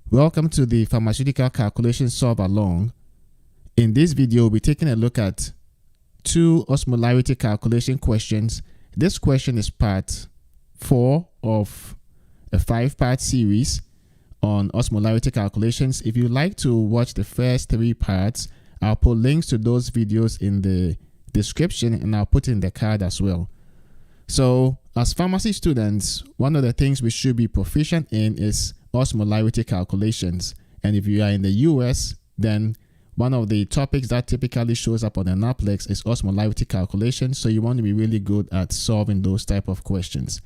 Welcome to the Pharmaceutical Calculation Solve Along. In this video, we'll be taking a look at two osmolarity calculation questions. This question is part 4 of a 5-part series on osmolarity calculations. If you'd like to watch the first 3 parts, I'll put links to those videos in the description and I'll put in the card as well. So, as pharmacy students, one of the things we should be proficient in is osmolarity calculations. And if you are in the US, then one of the topics that typically shows up on the NAPLEX is osmolarity calculations. So you want to be really good at solving those type of questions.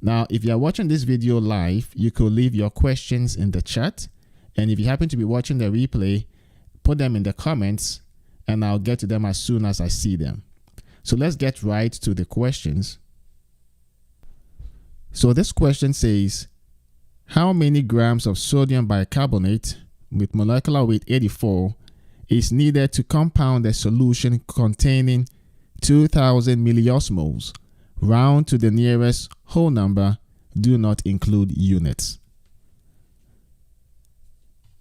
Now, if you are watching this video live, you could leave your questions in the chat. And if you happen to be watching the replay, put them in the comments and I'll get to them as soon as I see them. So let's get right to the questions. So this question says, how many grams of sodium bicarbonate with molecular weight 84 is needed to compound a solution containing 2000 milliosmoles? Round to the nearest whole number, do not include units.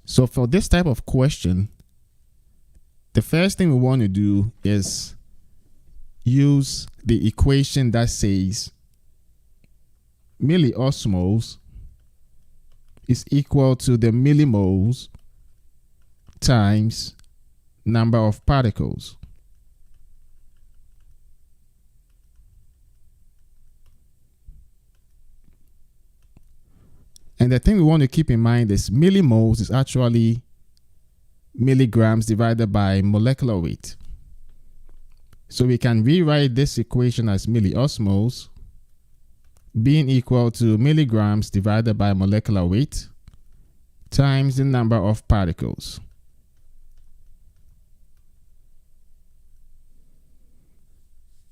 So for this type of question, the first thing we want to do is use the equation that says milliosmoles is equal to the millimoles times number of particles. And the thing we want to keep in mind is millimoles is actually milligrams divided by molecular weight. So we can rewrite this equation as milliosmoles being equal to milligrams divided by molecular weight times the number of particles.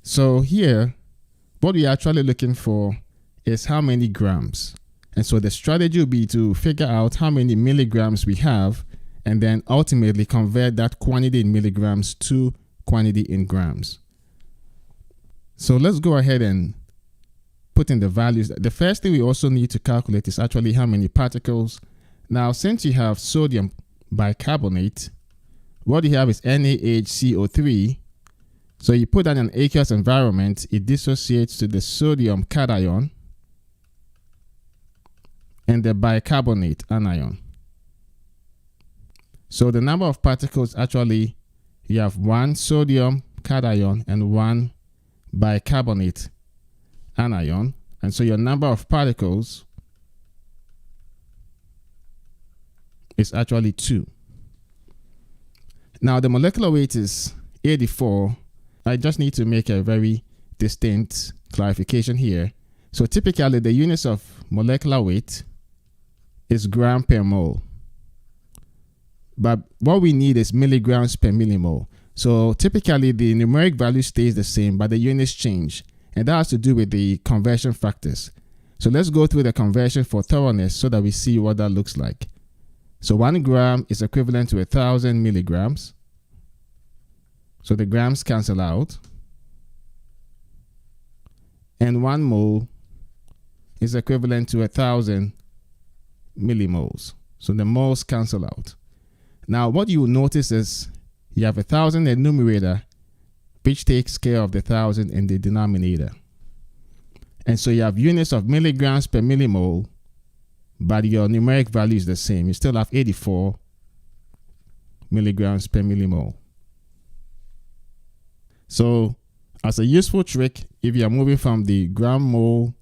So here, what we're actually looking for is how many grams. And so the strategy will be to figure out how many milligrams we have and then ultimately convert that quantity in milligrams to quantity in grams. So let's go ahead and put in the values. The first thing we also need to calculate is actually how many particles. Now, since you have sodium bicarbonate, what you have is NaHCO3. So you put that in an aqueous environment, it dissociates to the sodium cation and the bicarbonate anion. So the number of particles actually, you have 1 sodium cation and 1 bicarbonate anion, and so your number of particles is actually 2. Now the molecular weight is 84. I just need to make a very distinct clarification here. So typically the units of molecular weight is gram per mole, but what we need is milligrams per millimole. So typically the numeric value stays the same, but the units change. And that has to do with the conversion factors. So let's go through the conversion for thoroughness so that we see what that looks like. So 1 gram is equivalent to 1000 milligrams. So the grams cancel out. And 1 mole is equivalent to 1000 millimoles. So the moles cancel out. Now what you will notice is you have 1000 in the numerator, which takes care of the 1000 in the denominator. And so you have units of milligrams per millimole, but your numeric value is the same. You still have 84 milligrams per millimole. So as a useful trick, if you are moving from the gram mole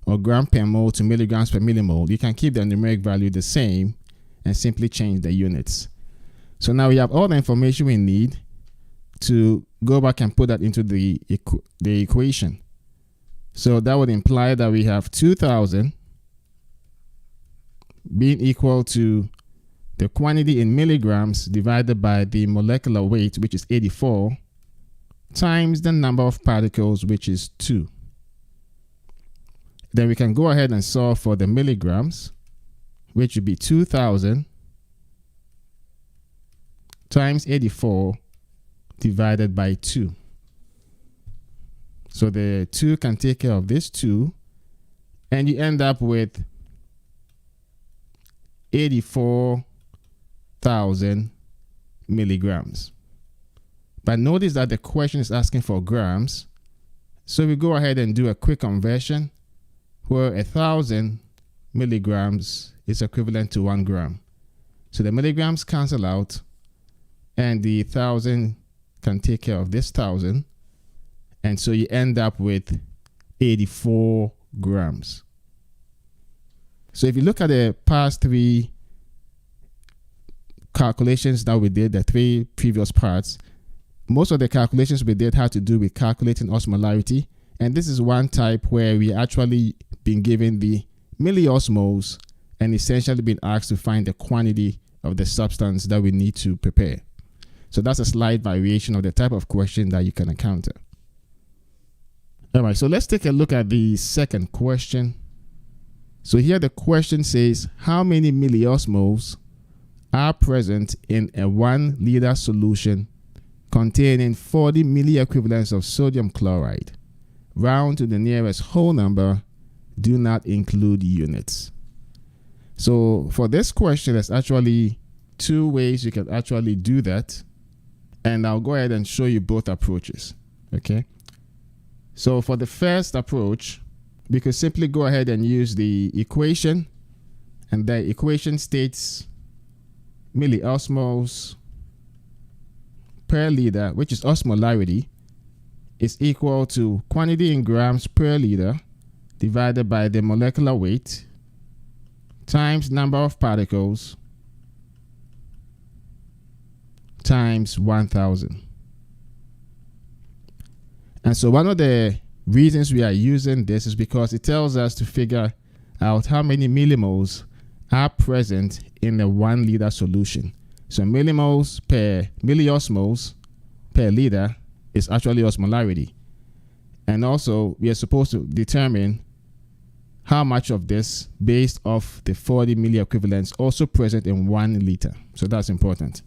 or gram per mole to milligrams per millimole, you can keep the numeric value the same and simply change the units. So now we have all the information we need to go back and put that into the equation. So that would imply that we have 2000 being equal to the quantity in milligrams divided by the molecular weight, which is 84, times the number of particles, which is 2. Then we can go ahead and solve for the milligrams, which would be 2000 times 84 divided by 2. So the 2 can take care of this 2, and you end up with 84,000 milligrams. But notice that the question is asking for grams. So we go ahead and do a quick conversion where 1,000 milligrams is equivalent to 1 gram. So the milligrams cancel out and the 1,000 can take care of this 1,000. And so you end up with 84 grams. So if you look at the past 3 calculations that we did, the 3 previous parts, most of the calculations we did had to do with calculating osmolarity. And this is one type where we actually been given the milliosmoles and essentially been asked to find the quantity of the substance that we need to prepare. So that's a slight variation of the type of question that you can encounter. All right, so let's take a look at the second question. So here the question says, how many milliosmoles are present in a 1 liter solution containing 40 milliequivalents of sodium chloride? Round to the nearest whole number. Do not include units. So for this question, there's actually 2 ways you can actually do that. And I'll go ahead and show you both approaches. Okay. So for the first approach, we could simply go ahead and use the equation. And the equation states milliosmoles per liter, which is osmolarity, is equal to quantity in grams per liter divided by the molecular weight times number of particles times 1,000. And so one of the reasons we are using this is because it tells us to figure out how many millimoles are present in a 1 liter solution. So millimoles per milliosmoles per liter is actually osmolarity. And also we are supposed to determine how much of this based off the 40 milliequivalents also present in 1 liter. So that's important.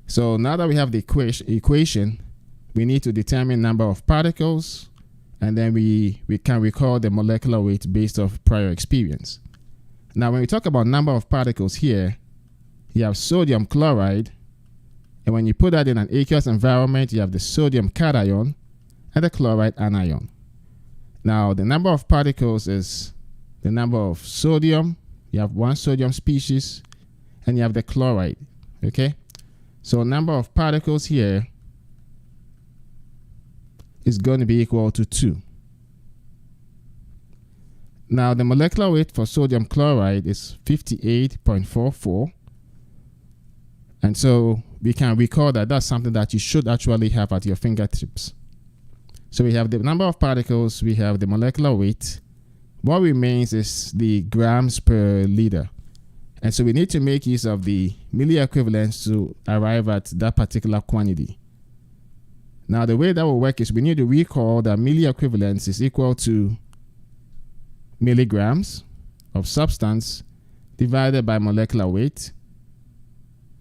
So now that we have the equation, we need to determine number of particles, and then we can recall the molecular weight based off prior experience. Now when we talk about number of particles here, you have sodium chloride, and when you put that in an aqueous environment, you have the sodium cation and the chloride anion. Now the number of particles is the number of sodium. You have 1 sodium species, and you have the chloride. Okay, so number of particles here is going to be equal to 2. Now the molecular weight for sodium chloride is 58.44. And so we can recall that that's something that you should actually have at your fingertips. So we have the number of particles, we have the molecular weight. What remains is the grams per liter. And so we need to make use of the milliequivalents to arrive at that particular quantity. Now the way that will work is we need to recall that milliequivalents is equal to milligrams of substance divided by molecular weight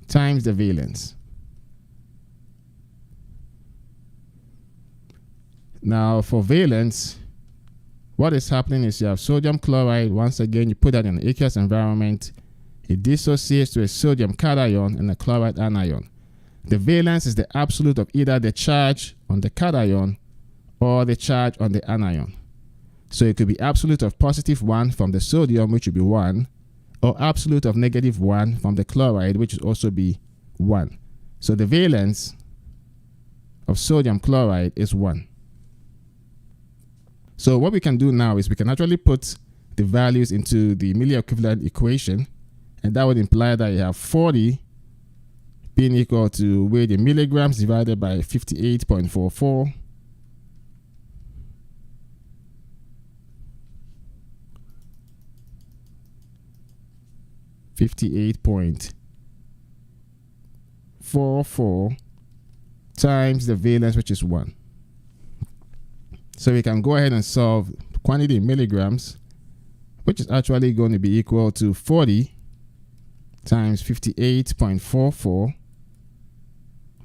times the valence. Now for valence, what is happening is you have sodium chloride. Once again, you put that in an aqueous environment, it dissociates to a sodium cation and a chloride anion. The valence is the absolute of either the charge on the cation or the charge on the anion. So it could be absolute of +1 from the sodium, which would be 1, or absolute of -1 from the chloride, which would also be 1. So the valence of sodium chloride is 1. So what we can do now is we can actually put the values into the milliequivalent equation, and that would imply that you have 40 being equal to weight in milligrams divided by 58.44. .44 times the valence, which is 1. So we can go ahead and solve quantity in milligrams, which is actually going to be equal to 40 times 58.44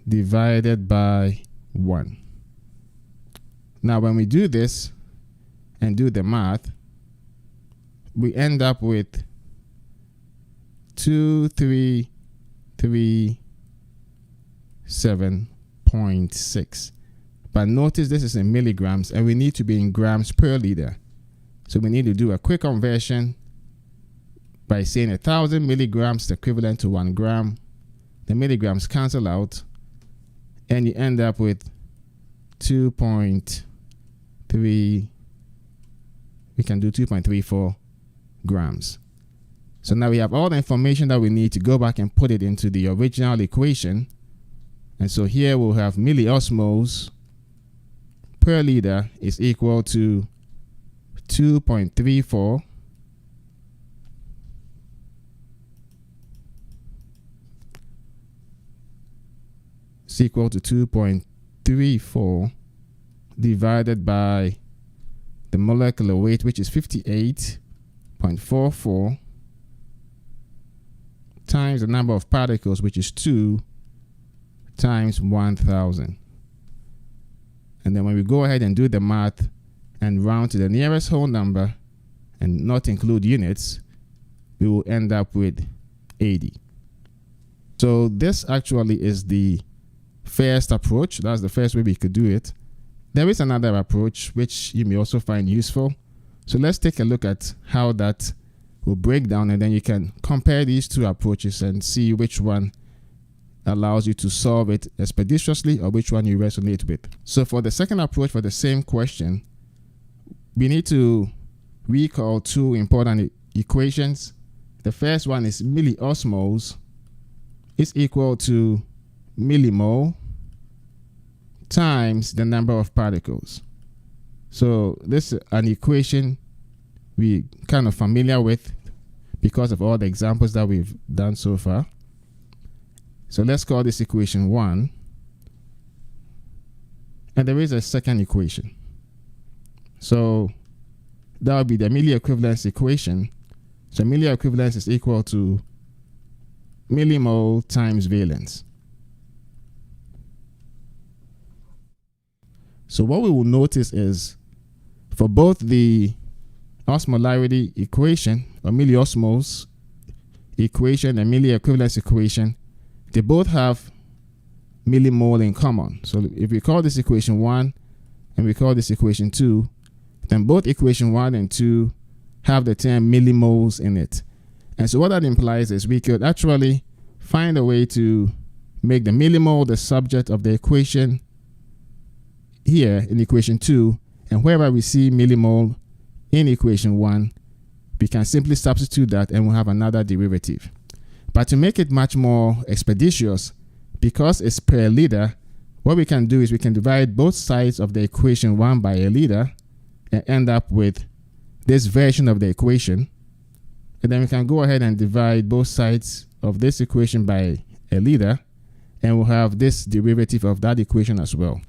divided by 1. Now when we do this and do the math, we end up with 2337.6. But notice this is in milligrams and we need to be in grams per liter. So we need to do a quick conversion by saying 1,000 milligrams is equivalent to 1 gram. The milligrams cancel out and you end up with 2.3, we can do 2.34 grams. So now we have all the information that we need to go back and put it into the original equation. And so here we'll have milliosmoles per liter is equal to 2.34 is equal to 2.34 divided by the molecular weight, which is 58.44, times the number of particles, which is 2, times 1,000. And then when we go ahead and do the math and round to the nearest whole number and not include units, we will end up with 80. So this actually is the first approach. That's the first way we could do it. There is another approach which you may also find useful. So let's take a look at how that will break down, and then you can compare these two approaches and see which one allows you to solve it expeditiously or which one you resonate with. So for the second approach for the same question, we need to recall two important equations. The first one is milliosmoles is equal to millimole times the number of particles. So this is an equation we kind of familiar with because of all the examples that we've done so far. So let's call this equation 1. And there is a second equation. So that would be the milli equivalence equation. So milli equivalence is equal to millimole times valence. So what we will notice is for both the osmolarity equation or milliosmoles equation and milli equivalence equation, they both have millimole in common. So if we call this equation 1 and we call this equation 2, then both equation 1 and 2 have the term millimoles in it. And so what that implies is we could actually find a way to make the millimole the subject of the equation here in equation 2, and wherever we see millimole in equation 1, we can simply substitute that and we'll have another derivative. But to make it much more expeditious, because it's per liter, what we can do is we can divide both sides of the equation 1 by a liter and end up with this version of the equation. And then we can go ahead and divide both sides of this equation by a liter, and we'll have this derivative of that equation as well.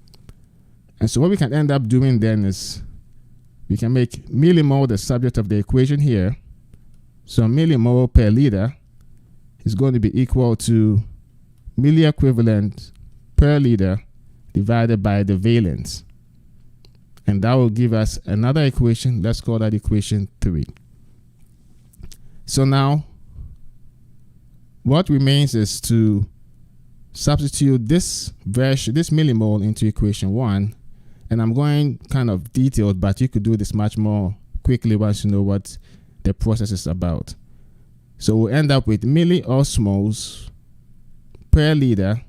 And so what we can end up doing then is we can make millimole the subject of the equation here. So millimole per liter is going to be equal to milli equivalent per liter divided by the valence. And that will give us another equation. Let's call that equation 3. So now what remains is to substitute this version, this millimole, into equation 1. And I'm going kind of detailed, but you could do this much more quickly once you know what the process is about. So we'll end up with milliosmoles per liter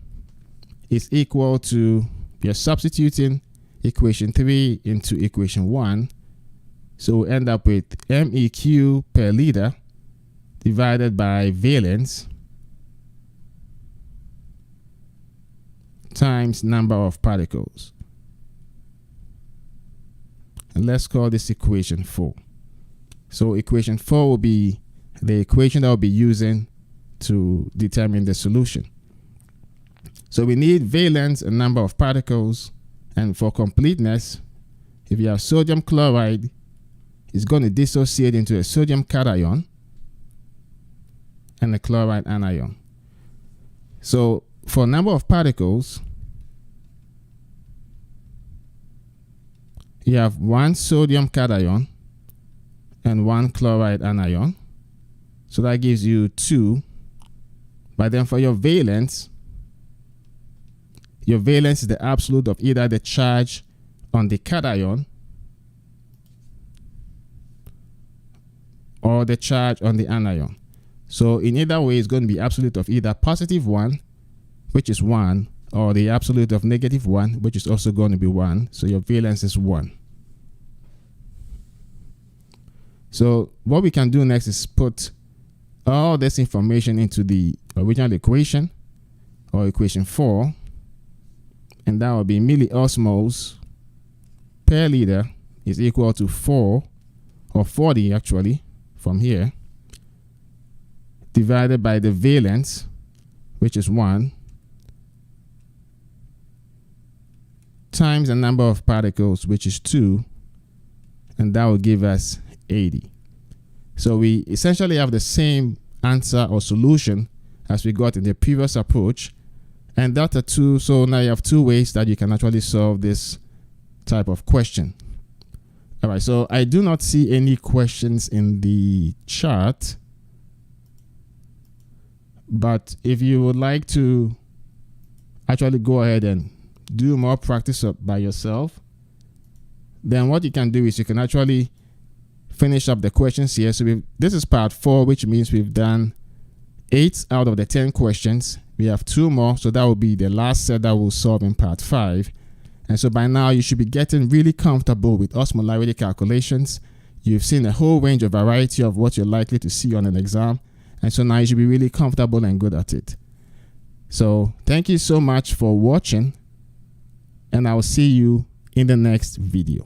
is equal to, we are substituting equation 3 into equation 1. So we'll end up with MEQ per liter divided by valence times number of particles. And let's call this equation 4. So equation 4 will be the equation that we'll be using to determine the solution. So we need valence and number of particles, and for completeness, if you have sodium chloride, it's going to dissociate into a sodium cation and a chloride anion. So for number of particles, you have 1 sodium cation and 1 chloride anion. So that gives you 2 But then for your valence is the absolute of either the charge on the cation or the charge on the anion. So in either way, it's going to be absolute of either positive 1, which is 1, or the absolute of negative 1, which is also going to be 1. So your valence is 1. So what we can do next is put all this information into the original equation, or equation 4, and that will be milliosmoles per liter is equal to 4, or 40 actually, from here, divided by the valence, which is 1, times the number of particles, which is 2, and that will give us 80. So we essentially have the same answer or solution as we got in the previous approach, and that are two. So now you have two ways that you can actually solve this type of question. All right, so I do not see any questions in the chart, but if you would like to actually go ahead and do more practice by yourself, then what you can do is you can actually finish up the questions here. So this is part 4, which means we've done 8 out of the 10 questions. We have 2 more, so that will be the last set that we'll solve in part 5. And so by now you should be getting really comfortable with osmolarity calculations. You've seen a whole range of variety of what you're likely to see on an exam, and so now you should be really comfortable and good at it. So thank you so much for watching, and I will see you in the next video.